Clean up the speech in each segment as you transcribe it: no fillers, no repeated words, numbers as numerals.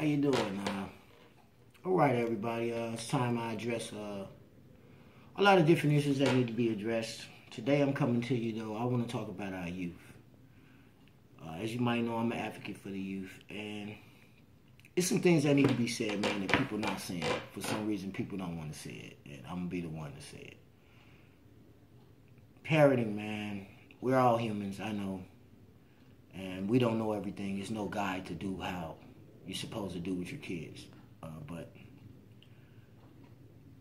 you doing? All right, everybody. It's time I address a lot of different issues that need to be addressed. Today, I'm coming to you, though. I want to talk about our youth. As you might know, I'm an advocate for the youth, and it's some things that need to be said, man, that people not saying. For some reason, people don't want to say it, and I'm going to be the one to say it. Parenting, man, we're all humans, I know, and we don't know everything. There's no guide to do how you're supposed to do with your kids, but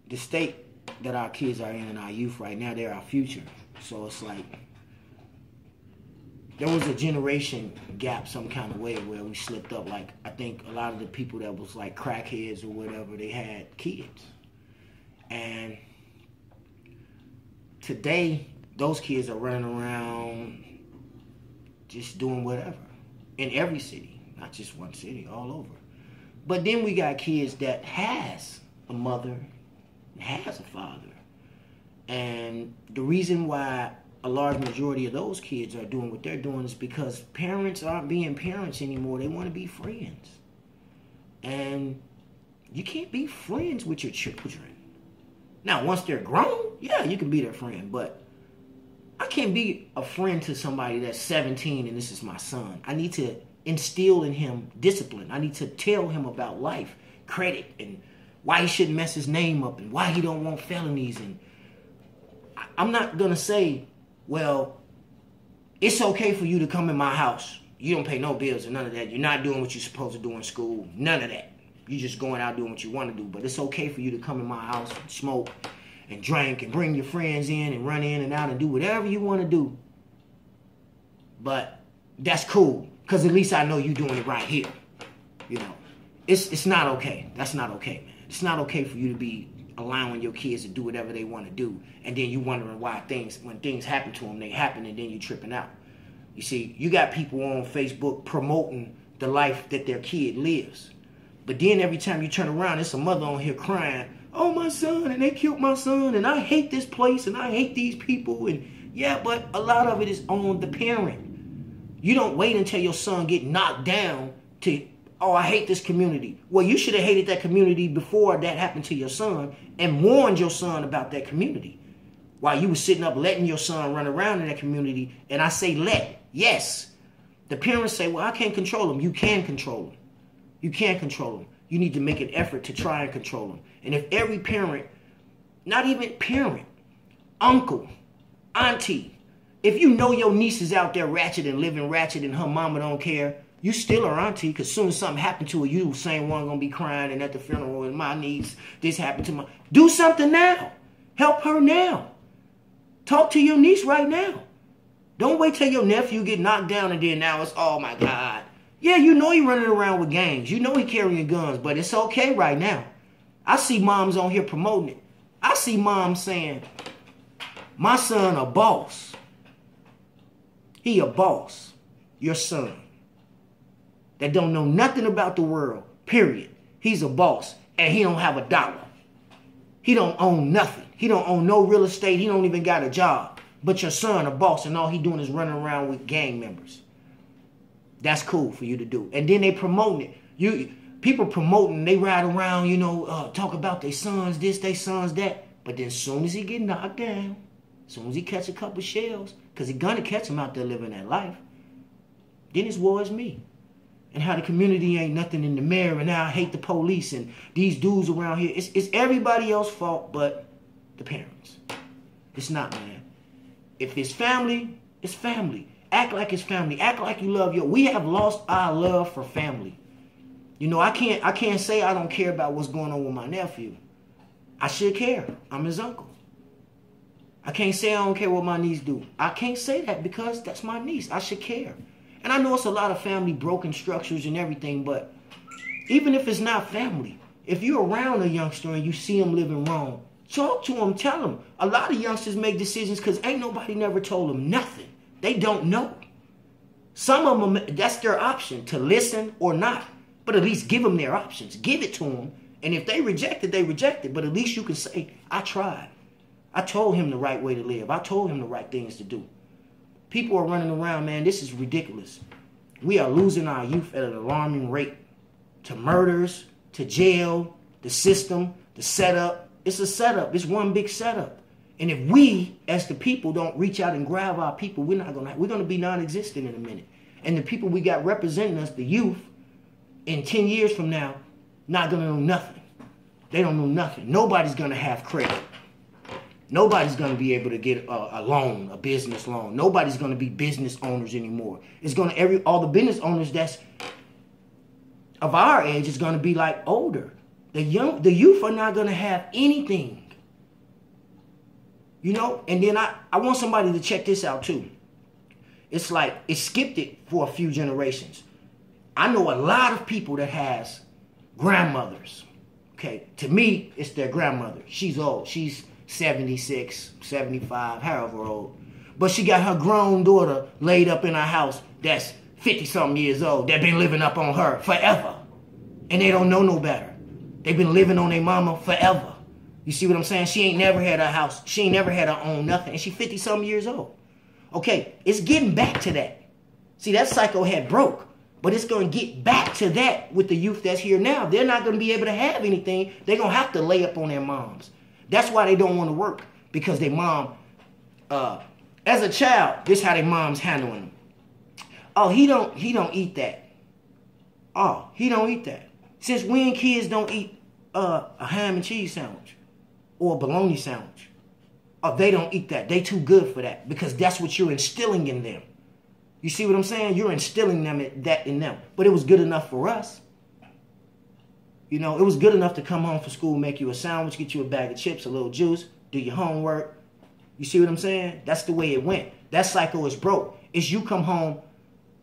the state that our kids are in and our youth right now, they're our future. So it's like there was a generation gap some kind of way where we slipped up. Like, I think a lot of the people that was like crackheads or whatever, they had kids. And today, those kids are running around just doing whatever in every city, not just one city, all over. But then we got kids that has a mother, has a father. And the reason why a large majority of those kids are doing what they're doing is because parents aren't being parents anymore. They want to be friends. And you can't be friends with your children. Now, once they're grown, yeah, you can be their friend. But I can't be a friend to somebody that's 17 and this is my son. I need to instill in him discipline. I need to tell him about life, credit, and why he shouldn't mess his name up and why he don't want felonies. And I'm not going to say, well, it's okay for you to come in my house. You don't pay no bills and none of that. You're not doing what you're supposed to do in school. None of that. You're just going out doing what you want to do. But it's okay for you to come in my house and smoke and drink and bring your friends in and run in and out and do whatever you want to do. But that's cool, because at least I know you're doing it right here. You know, it's not okay. That's not okay, man. It's not okay for you to be allowing your kids to do whatever they want to do, and then you wondering why when things happen to them, they happen, and then you tripping out. You see, you got people on Facebook promoting the life that their kid lives. But then every time you turn around, there's a mother on here crying, oh, my son, and they killed my son, and I hate this place, and I hate these people. And yeah, but a lot of it is on the parent. You don't wait until your son get knocked down to, oh, I hate this community. Well, you should have hated that community before that happened to your son and warned your son about that community while you were sitting up letting your son run around in that community. And I say let. Yes. The parents say, well, I can't control him. You can control him. You can control him. You need to make an effort to try and control him. And if every parent, not even parent, uncle, auntie, if you know your niece is out there ratchet and living ratchet and her mama don't care, you still are auntie, because soon as something happened to her, you the same one going to be crying and at the funeral, and my niece, this happened to my... Do something now. Help her now. Talk to your niece right now. Don't wait till your nephew get knocked down and then now it's, oh my God. Yeah, you know he running around with gangs. You know he carrying guns, but it's okay right now. I see moms on here promoting it. I see moms saying, my son a boss. He a boss. Your son. That don't know nothing about the world, period. He's a boss, and he don't have a dollar. He don't own nothing. He don't own no real estate. He don't even got a job. But your son a boss, and all he doing is running around with gang members. That's cool for you to do. And then they promoting it. People promoting, they ride around, talk about their sons this, their sons that. But then as soon as he get knocked down, as soon as he catch a couple shells, because he gonna catch him out there living that life, then it's war is me. And how the community ain't nothing in the mirror, and now I hate the police and these dudes around here. It's everybody else's fault but the parents. It's not, man. If it's family, it's family. Act like it's family. Act like you love we have lost our love for family. I can't say I don't care about what's going on with my nephew. I should care. I'm his uncle. I can't say I don't care what my niece do. I can't say that because that's my niece. I should care. And I know it's a lot of family broken structures and everything, but even if it's not family, if you're around a youngster and you see him living wrong, talk to him, tell him. A lot of youngsters make decisions because ain't nobody never told them nothing. They don't know. Some of them, that's their option, to listen or not. But at least give them their options. Give it to them. And if they reject it, they reject it. But at least you can say, I tried. I told him the right way to live. I told him the right things to do. People are running around, man. This is ridiculous. We are losing our youth at an alarming rate. to murders, to jail, the system, the setup. It's a setup. It's one big setup. And if we, as the people, don't reach out and grab our people, we're gonna be non-existent in a minute. And the people we got representing us, the youth, in 10 years from now, not gonna know nothing. They don't know nothing. Nobody's gonna have credit. Nobody's gonna be able to get a loan, a business loan. Nobody's gonna be business owners anymore. It's gonna all the business owners that's of our age is gonna be like older. The youth are not gonna have anything. You know, and then I want somebody to check this out too. It's like it skipped it for a few generations. I know a lot of people that has grandmothers. Okay, to me, it's their grandmother. She's old. She's 76, 75, however old. But she got her grown daughter laid up in her house that's 50-something years old that been living up on her forever. And they don't know no better. They've been living on their mama forever. You see what I'm saying? She ain't never had her house. She ain't never had her own nothing. And she 50-something years old. Okay, it's getting back to that. See, that cycle had broke. But it's going to get back to that with the youth that's here now. They're not going to be able to have anything. They're going to have to lay up on their moms. That's why they don't want to work. Because their mom, as a child, this is how their mom's handling them. Oh, he don't eat that. Oh, he don't eat that. Since when kids don't eat a ham and cheese sandwich? Or a bologna sandwich. Or they don't eat that. They too good for that. Because that's what you're instilling in them. You see what I'm saying? You're instilling that in them. But it was good enough for us. You know, it was good enough to come home from school, make you a sandwich, get you a bag of chips, a little juice, do your homework. You see what I'm saying? That's the way it went. That cycle is broke. It's you come home.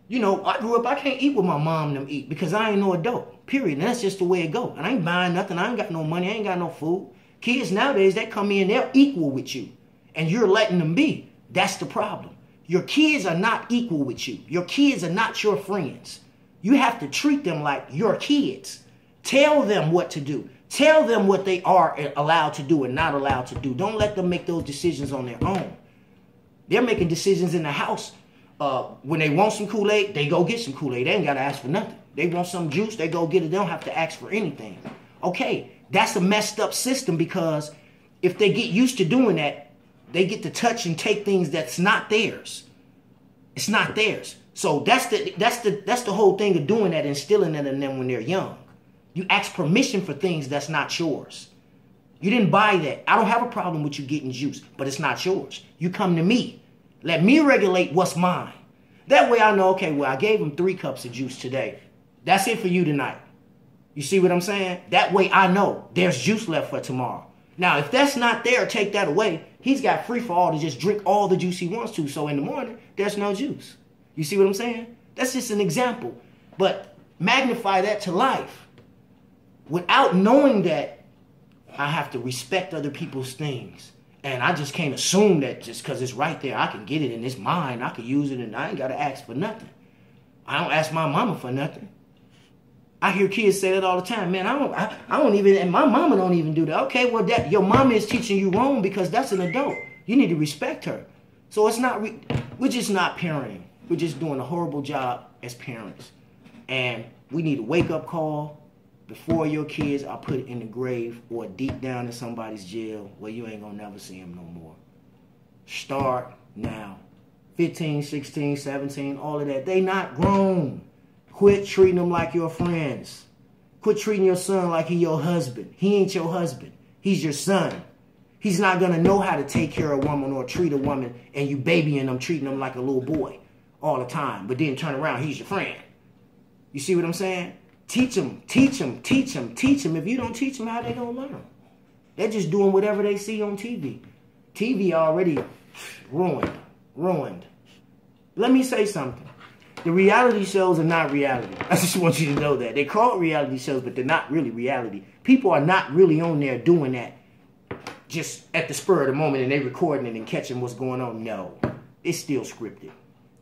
You know, I grew up, I can't eat what my mom and them eat because I ain't no adult. Period. And that's just the way it go. And I ain't buying nothing. I ain't got no money. I ain't got no food. Kids nowadays, they come in, they're equal with you. And you're letting them be. That's the problem. Your kids are not equal with you. Your kids are not your friends. You have to treat them like your kids. Tell them what to do. Tell them what they are allowed to do and not allowed to do. Don't let them make those decisions on their own. They're making decisions in the house. When they want some Kool-Aid, they go get some Kool-Aid. They ain't got to ask for nothing. They want some juice, they go get it. They don't have to ask for anything. Okay, that's a messed up system because if they get used to doing that, they get to touch and take things that's not theirs. It's not theirs. So that's the whole thing of doing that, instilling that in them when they're young. You ask permission for things that's not yours. You didn't buy that. I don't have a problem with you getting juice, but it's not yours. You come to me. Let me regulate what's mine. That way I know, okay, well, I gave him 3 cups of juice today. That's it for you tonight. You see what I'm saying? That way I know there's juice left for tomorrow. Now, if that's not there, take that away. He's got free for all to just drink all the juice he wants to. So in the morning, there's no juice. You see what I'm saying? That's just an example. But magnify that to life. Without knowing that, I have to respect other people's things. And I just can't assume that just because it's right there, I can get it and it's mine. I can use it and I ain't got to ask for nothing. I don't ask my mama for nothing. I hear kids say that all the time. Man, I don't even, and my mama don't even do that. Okay, well, your mama is teaching you wrong because that's an adult. You need to respect her. So it's not, we're just not parenting. We're just doing a horrible job as parents. And we need a wake-up call before your kids are put in the grave or deep down in somebody's jail where you ain't gonna never see them no more. Start now. 15, 16, 17, all of that. They not grown. Quit treating them like your friends. Quit treating your son like he your husband. He ain't your husband. He's your son. He's not going to know how to take care of a woman or treat a woman and you babying them, treating them like a little boy all the time. But then turn around, he's your friend. You see what I'm saying? Teach them, teach them, teach them, teach them. If you don't teach them, how they going to learn? They're just doing whatever they see on TV. TV already ruined. Let me say something. The reality shows are not reality. I just want you to know that. They're called reality shows, but they're not really reality. People are not really on there doing that just at the spur of the moment and they recording it and catching what's going on. No, it's still scripted.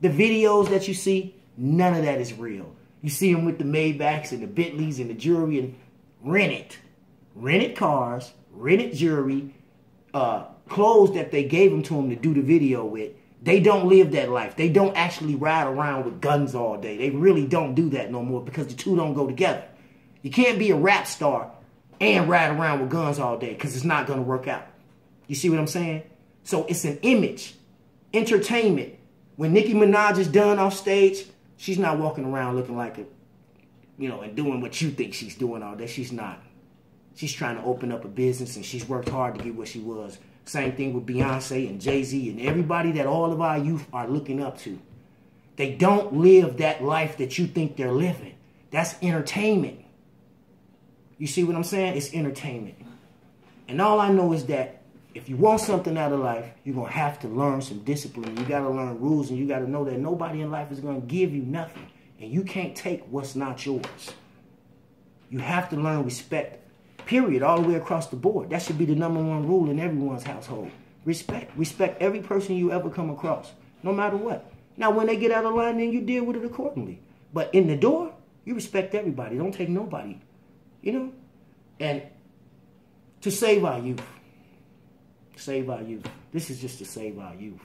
The videos that you see, none of that is real. You see them with the Maybachs and the Bentleys and the jewelry and rented cars, rented jewelry, clothes that they gave them to them to do the video with. They don't live that life. They don't actually ride around with guns all day. They really don't do that no more because the two don't go together. You can't be a rap star and ride around with guns all day because it's not going to work out. You see what I'm saying? So it's an image, entertainment. When Nicki Minaj is done off stage, she's not walking around looking like a, and doing what you think she's doing all day. She's not. She's trying to open up a business, and she's worked hard to get where she was. Same thing with Beyonce and Jay-Z and everybody that all of our youth are looking up to. They don't live that life that you think they're living. That's entertainment. You see what I'm saying? It's entertainment. And all I know is that if you want something out of life, you're going to have to learn some discipline. You got to learn rules, and you got to know that nobody in life is going to give you nothing. And you can't take what's not yours. You have to learn respect. Period, all the way across the board. That should be the #1 rule in everyone's household. Respect. Respect every person you ever come across, no matter what. Now, when they get out of line, then you deal with it accordingly. But in the door, you respect everybody. Don't take nobody, And to save our youth. Save our youth. This is just to save our youth.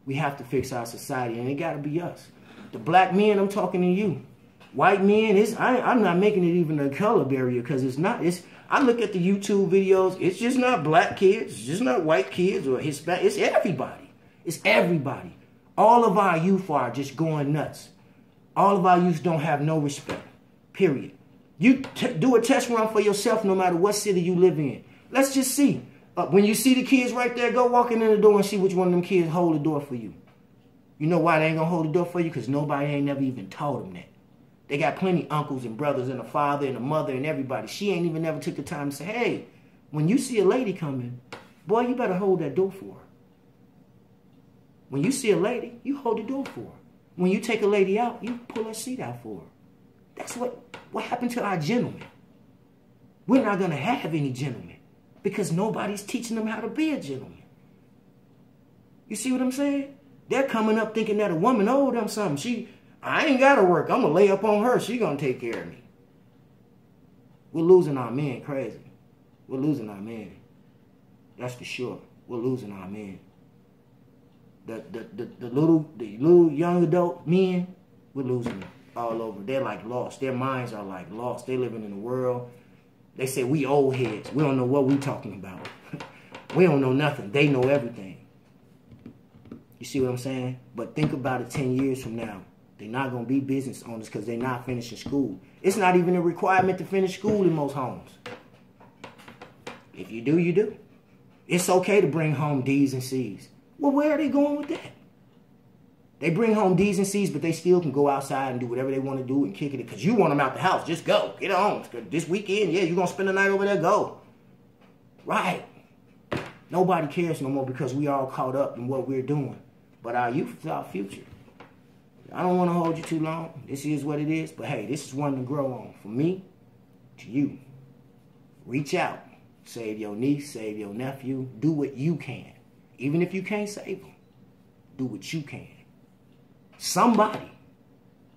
We have to fix our society, and it got to be us. The black men, I'm talking to you. White men, I'm not making it even a color barrier because it's not. I look at the YouTube videos. It's just not black kids. It's just not white kids or Hispanic. It's everybody. It's everybody. All of our youth are just going nuts. All of our youth don't have no respect. Period. You do a test run for yourself no matter what city you live in. Let's just see. When you see the kids right there, go walking in the door and see which one of them kids hold the door for you. You know why they ain't going to hold the door for you? Because nobody ain't never even told them that. They got plenty of uncles and brothers and a father and a mother and everybody. She ain't even never took the time to say, hey, when you see a lady coming, boy, you better hold that door for her. When you see a lady, you hold the door for her. When you take a lady out, you pull her seat out for her. That's what happened to our gentlemen. We're not going to have any gentlemen because nobody's teaching them how to be a gentleman. You see what I'm saying? They're coming up thinking that a woman owed them something. I ain't got to work. I'm going to lay up on her. She going to take care of me. We're losing our men crazy. We're losing our men. That's for sure. We're losing our men. The little young adult men, we're losing them all over. They're like lost. Their minds are like lost. They're living in the world. They say we old heads. We don't know what we talking about. We don't know nothing. They know everything. You see what I'm saying? But think about it 10 years from now. They're not going to be business owners because they're not finishing school. It's not even a requirement to finish school in most homes. If you do, you do. It's okay to bring home D's and C's. Well, where are they going with that? They bring home D's and C's, but they still can go outside and do whatever they want to do and kick it because you want them out the house. Just go. Get on. This weekend, yeah, you're going to spend the night over there. Go. Right. Nobody cares no more because we all caught up in what we're doing. But our youth is our future. I don't want to hold you too long. This is what it is. But hey, this is one to grow on. From me to you. Reach out. Save your niece. Save your nephew. Do what you can. Even if you can't save them. Do what you can. Somebody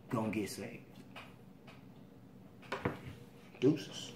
gonna get saved. Deuces.